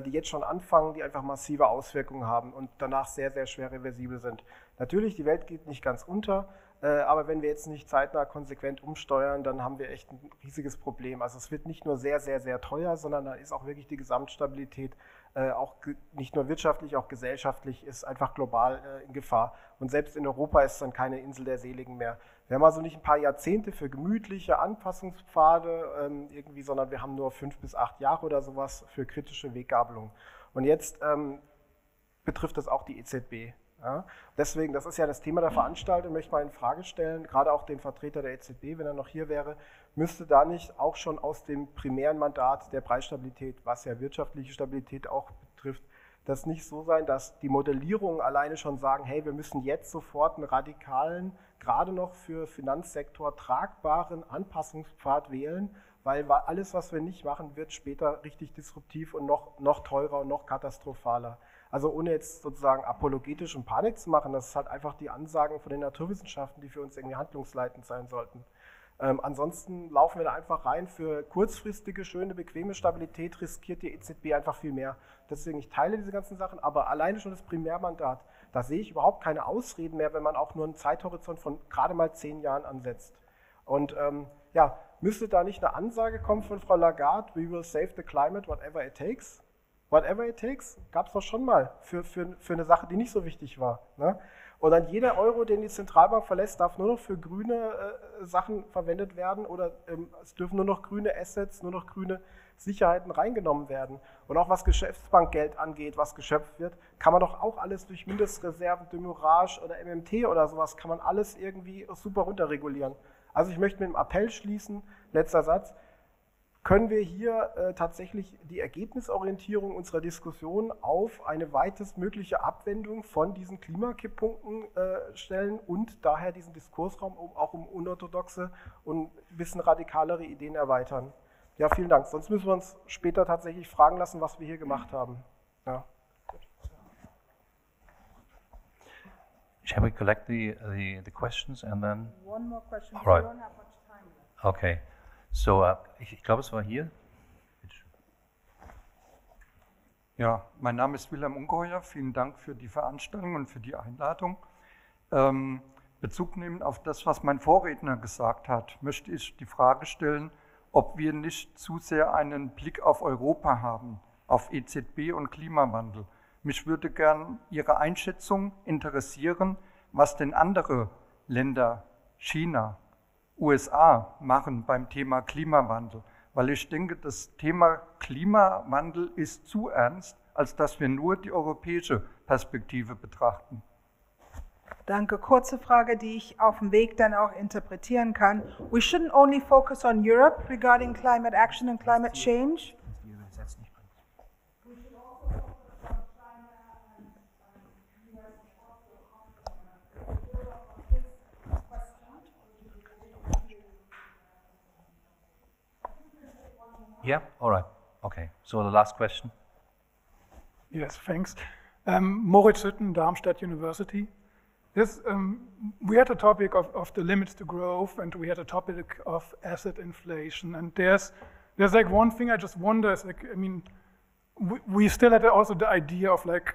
S5: die jetzt schon anfangen, die einfach massive Auswirkungen haben und danach sehr, sehr schwer reversibel sind. Natürlich, die Welt geht nicht ganz unter, aber wenn wir jetzt nicht zeitnah konsequent umsteuern, dann haben wir echt ein riesiges Problem. Also es wird nicht nur sehr, sehr, sehr teuer, sondern da ist auch wirklich die Gesamtstabilität, auch nicht nur wirtschaftlich, auch gesellschaftlich, ist einfach global in Gefahr. Und selbst in Europa ist dann keine Insel der Seligen mehr. Wir haben also nicht ein paar Jahrzehnte für gemütliche Anpassungspfade irgendwie, sondern wir haben nur 5 bis 8 Jahre oder sowas für kritische Weggabelung. Und jetzt betrifft das auch die EZB. Ja? Deswegen, das ist ja das Thema der Veranstaltung, möchte mal in Frage stellen, gerade auch den Vertreter der EZB, wenn er noch hier wäre, müsste da nicht auch schon aus dem primären Mandat der Preisstabilität, was ja wirtschaftliche Stabilität auch betrifft, das nicht so sein, dass die Modellierungen alleine schon sagen, hey, wir müssen jetzt sofort einen radikalen, gerade noch für Finanzsektor tragbaren Anpassungspfad wählen, weil alles, was wir nicht machen, wird später richtig disruptiv und noch teurer und noch katastrophaler. Also ohne jetzt sozusagen apologetisch und Panik zu machen, das ist halt einfach die Ansagen von den Naturwissenschaften, die für uns irgendwie handlungsleitend sein sollten. Ansonsten laufen wir da einfach rein. Für kurzfristige, schöne, bequeme Stabilität riskiert die EZB einfach viel mehr. Deswegen, ich teile diese ganzen Sachen, aber alleine schon das Primärmandat, da sehe ich überhaupt keine Ausreden mehr, wenn man auch nur einen Zeithorizont von gerade mal 10 Jahren ansetzt. Und ja, müsste da nicht eine Ansage kommen von Frau Lagarde, we will save the climate, whatever it takes? Whatever it takes, gab es doch schon mal für eine Sache, die nicht so wichtig war. Ne? Und dann jeder Euro, den die Zentralbank verlässt, darf nur noch für grüne Sachen verwendet werden oder es dürfen nur noch grüne Assets, nur noch grüne Sicherheiten reingenommen werden. Und auch was Geschäftsbankgeld angeht, was geschöpft wird, kann man doch auch alles durch Mindestreserven, Demurrage oder MMT oder sowas, kann man alles irgendwie super runterregulieren. Also ich möchte mit dem Appell schließen, letzter Satz, können wir hier tatsächlich die Ergebnisorientierung unserer Diskussion auf eine weitestmögliche Abwendung von diesen Klimakipppunkten stellen und daher diesen Diskursraum auch um unorthodoxe und ein bisschen radikalere Ideen erweitern. Ja, vielen Dank. Sonst müssen wir uns später tatsächlich fragen lassen, was wir hier gemacht haben. Ja.
S6: Shall we collect the questions and then?
S1: One more question.
S6: All right.
S1: We don't have much time left.
S6: Okay. So, ich glaube, es war hier.
S7: Ja, mein Name ist Wilhelm Ungeheuer. Vielen Dank für die Veranstaltung und für die Einladung. Bezug nehmend auf das, was mein Vorredner gesagt hat, möchte ich die Frage stellen, ob wir nicht zu sehr einen Blick auf Europa haben, auf EZB und Klimawandel. Mich würde gern Ihre Einschätzung interessieren, was denn andere Länder, China, USA machen beim Thema Klimawandel. Weil ich denke, das Thema Klimawandel ist zu ernst, als dass wir nur die europäische Perspektive betrachten.
S1: Danke. Kurze Frage, die ich auf dem Weg dann auch interpretieren kann. We shouldn't only focus on Europe regarding climate action and climate change.
S6: Yeah, all right. Okay, so the last question.
S8: Yes, thanks. Moritz Hütten, Darmstadt University. Yes, we had a topic of the limits to growth, and we had a topic of asset inflation. And there's like one thing I just wonder is like, I mean, we still had also the idea of like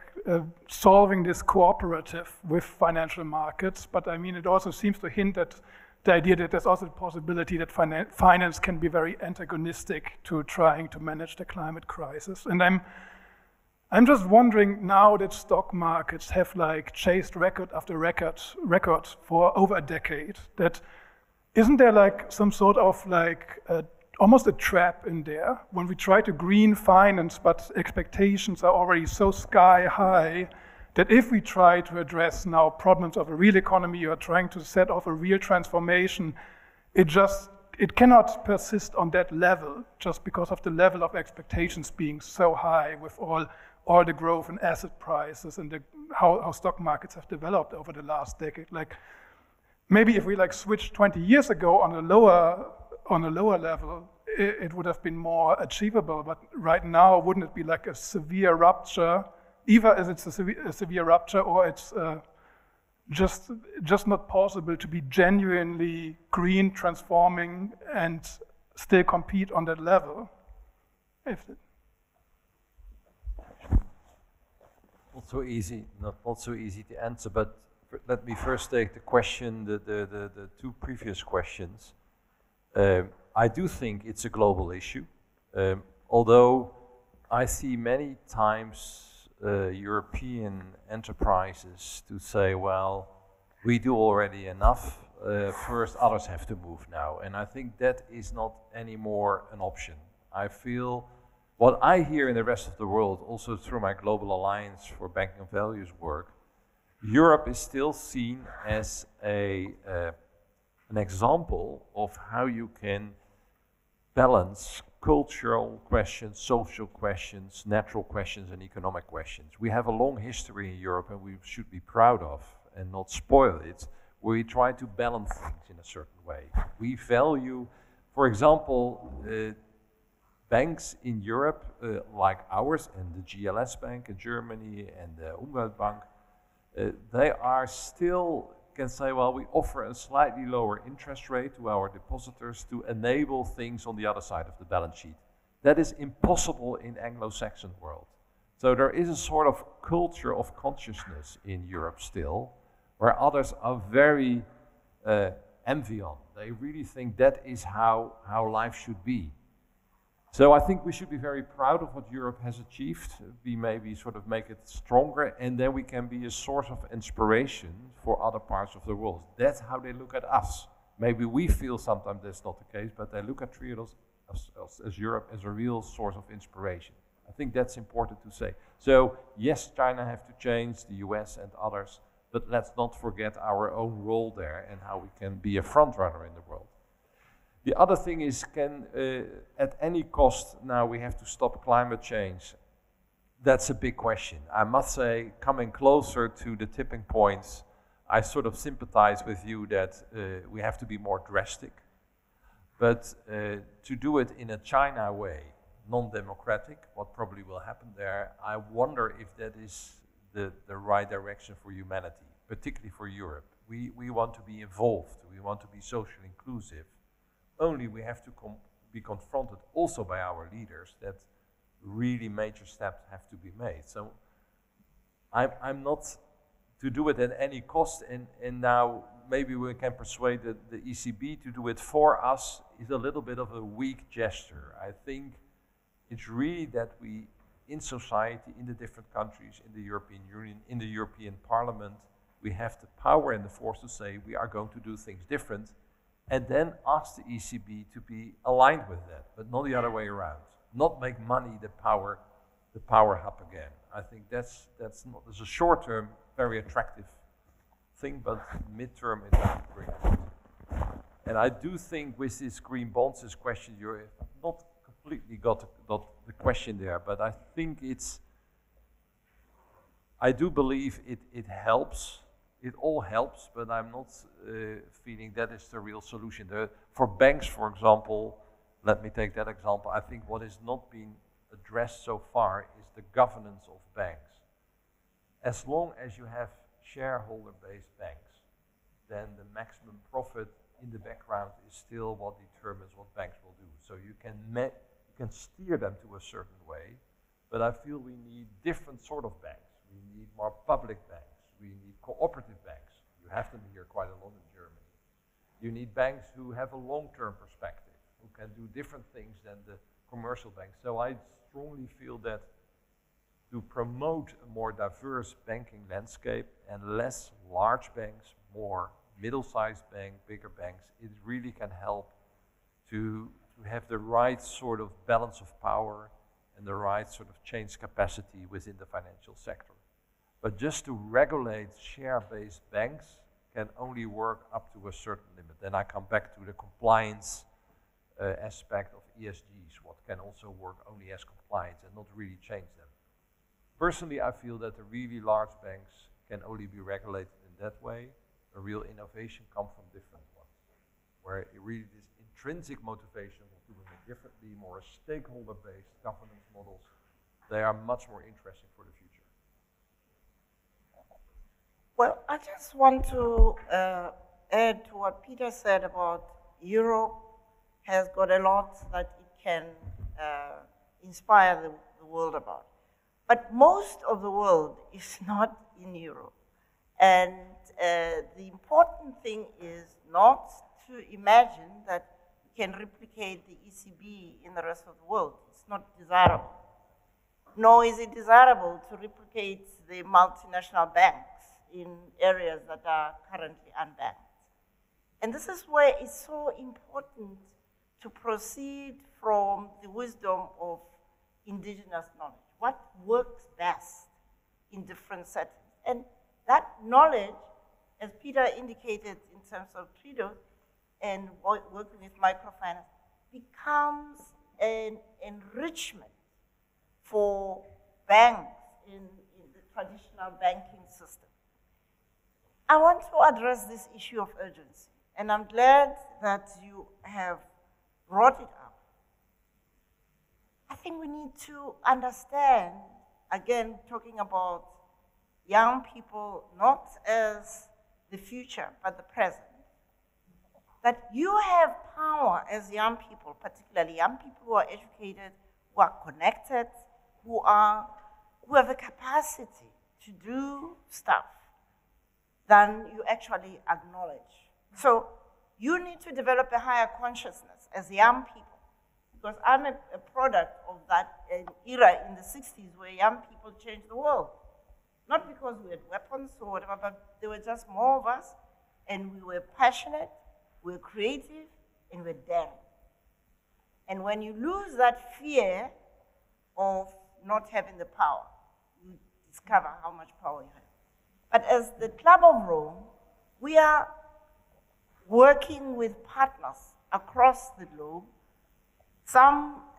S8: solving this cooperative with financial markets, but I mean, it also seems to hint at the idea that there's also the possibility that finance can be very antagonistic to trying to manage the climate crisis. And I'm just wondering, now that stock markets have like chased record after record for over a decade, that isn't there like some sort of like almost a trap in there when we try to green finance, but expectations are already so sky high that if we try to address now problems of a real economy or trying to set off a real transformation, it cannot persist on that level just because of the level of expectations being so high with all the growth in asset prices and how stock markets have developed over the last decade. Like maybe if we like switched 20 years ago on a lower level, it would have been more achievable. But right now, wouldn't it be like a severe rupture? Either as it's a severe rupture or it's just not possible to be genuinely green, transforming, and still compete on that level.
S3: Not so easy to answer, but let me first take the question, the two previous questions. I do think it's a global issue, although I see many times European enterprises to say, well, we do already enough, first others have to move now. And I think that is not anymore an option. I feel what I hear in the rest of the world, also through my Global Alliance for Banking and Values work, Europe is still seen as an example of how you can balance cultural questions, social questions, natural questions, and economic questions. We have a long history in Europe, and we should be proud of and not spoil it, where we try to balance things in a certain way. We value, for example, banks in Europe like ours, and the GLS Bank in Germany, and the Umweltbank, they are still, can say, well, we offer a slightly lower interest rate to our depositors to enable things on the other side of the balance sheet. That is impossible in Anglo-Saxon world. So there is a sort of culture of consciousness in Europe still, where others are very envious. They really think that is how life should be. So I think we should be very proud of what Europe has achieved. We maybe sort of make it stronger, and then we can be a source of inspiration for other parts of the world. That's how they look at us. Maybe we feel sometimes that's not the case, but they look at Triodos as Europe as a real source of inspiration. I think that's important to say. So yes, China have to change, the US and others, but let's not forget our own role there and how we can be a front runner in the world. The other thing is, at any cost now we have to stop climate change? That's a big question. I must say, coming closer to the tipping points, I sort of sympathize with you that we have to be more drastic. But to do it in a China way, non-democratic, what probably will happen there, I wonder if that is the right direction for humanity, particularly for Europe. We want to be involved, we want to be socially inclusive. Only we have to be confronted also by our leaders that really major steps have to be made. So I'm not to do it at any cost, and now maybe we can persuade the ECB to do it for us is a little bit of a weak gesture. I think it's really that we, in society, in the different countries, in the European Union, in the European Parliament, we have the power and the force to say we are going to do things different, and then ask the ECB to be aligned with that, but not the other way around. Not make money the power hub again. I think that's a short-term, very attractive thing, but midterm it doesn't bring it. And I do think with this green bonds, this question, you're not completely got the question there, but I think I do believe it helps. It all helps, but I'm not feeling that is the real solution. For banks, for example, let me take that example. I think what has not been addressed so far is the governance of banks. As long as you have shareholder-based banks, then the maximum profit in the background is still what determines what banks will do. So you can steer them to a certain way, but I feel we need different sort of banks. We need more public banks. We need cooperative banks. You have them here quite a lot in Germany. You need banks who have a long-term perspective, who can do different things than the commercial banks. So I strongly feel that to promote a more diverse banking landscape and less large banks, more middle-sized banks, bigger banks, it really can help to have the right sort of balance of power and the right sort of change capacity within the financial sector. But just to regulate share-based banks can only work up to a certain limit. Then I come back to the compliance aspect of ESGs, what can also work only as compliance and not really change them. Personally, I feel that the really large banks can only be regulated in that way. A real innovation comes from different ones, where it really this intrinsic motivation of doing it differently, more stakeholder-based governance models, they are much more interesting for the future.
S2: Well, I just want to add to what Peter said about Europe has got a lot that it can inspire the world about. But most of the world is not in Europe. And the important thing is not to imagine that we can replicate the ECB in the rest of the world. It's not desirable. Nor is it desirable to replicate the multinational banks in areas that are currently unbanked. And this is where it's so important to proceed from the wisdom of indigenous knowledge. What works best in different settings? And that knowledge, as Peter indicated in terms of Trido and working with microfinance, becomes an enrichment for banks in the traditional banking system. I want to address this issue of urgency, and I'm glad that you have brought it up. I think we need to understand, again, talking about young people not as the future, but the present, that you have power as young people, particularly young people who are educated, who are connected, who have a capacity to do stuff than you actually acknowledge. So you need to develop a higher consciousness as young people, because I'm a product of that era in the 60s where young people changed the world. Not because we had weapons or whatever, but there were just more of us, and we were passionate, we were creative, and we were daring. And when you lose that fear of not having the power, you discover how much power you have. But as the Club of Rome, we are working with partners across the globe.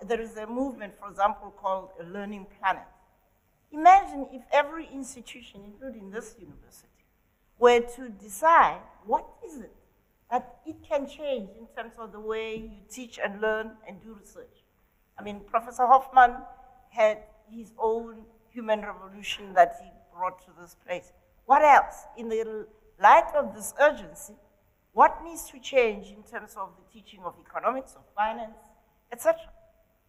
S2: There is a movement, for example, called a learning planet. Imagine if every institution, including this university, were to decide what is it that it can change in terms of the way you teach and learn and do research. I mean, Professor Hoffman had his own human revolution that he brought to this place. What else? In the light of this urgency, what needs to change in terms of the teaching of economics, of finance, etc.?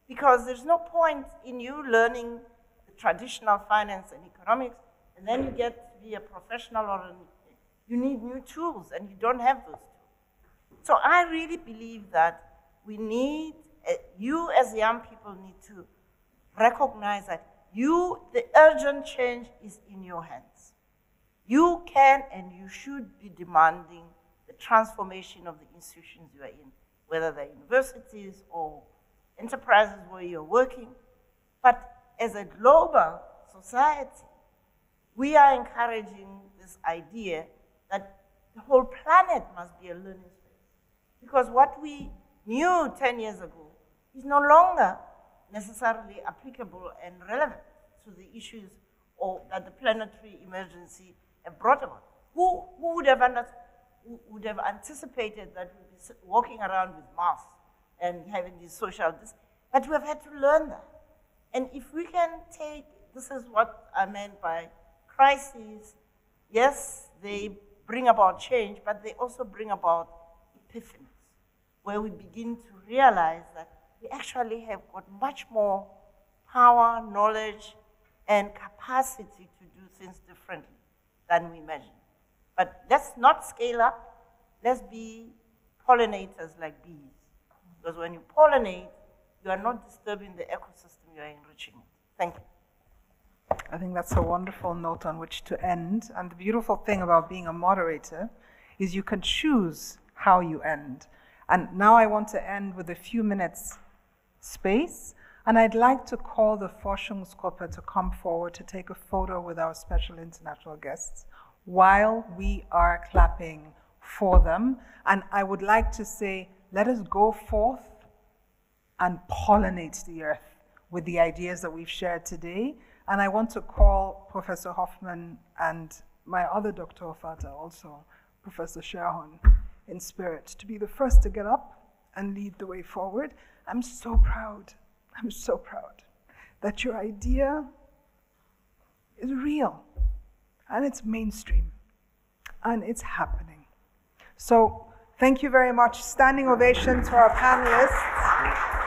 S2: Because there's no point in you learning the traditional finance and economics, and then you get to be a professional you need new tools, and you don't have those tools. So I really believe that we need, you as young people need to recognize that the urgent change is in your hands. You can and you should be demanding the transformation of the institutions you are in, whether they're universities or enterprises where you're working. But as a global society, we are encouraging this idea that the whole planet must be a learning space. Because what we knew 10 years ago is no longer necessarily applicable and relevant to the issues that the planetary emergency have brought about. Who would have anticipated that we'd be walking around with masks and having these social distance? But we have had to learn that. And if we can take, this is what I meant by crises, yes, they bring about change, but they also bring about epiphanies, where we begin to realize that we actually have got much more power, knowledge, and capacity to do things differently than we imagine. But let's not scale up. Let's be pollinators like bees. Because when you pollinate, you are not disturbing the ecosystem, you are enriching it. Thank you.
S1: I think that's a wonderful note on which to end. And the beautiful thing about being a moderator is you can choose how you end. And now I want to end with a few minutes space. And I'd like to call the Forschungsgruppe to come forward to take a photo with our special international guests while we are clapping for them. And I would like to say, let us go forth and pollinate the earth with the ideas that we've shared today. And I want to call Professor Hoffman and my other Dr. Ofata also, Professor Sherhon, in spirit, to be the first to get up and lead the way forward. I'm so proud that your idea is real and it's mainstream and it's happening. So thank you very much. Standing ovation to our panelists.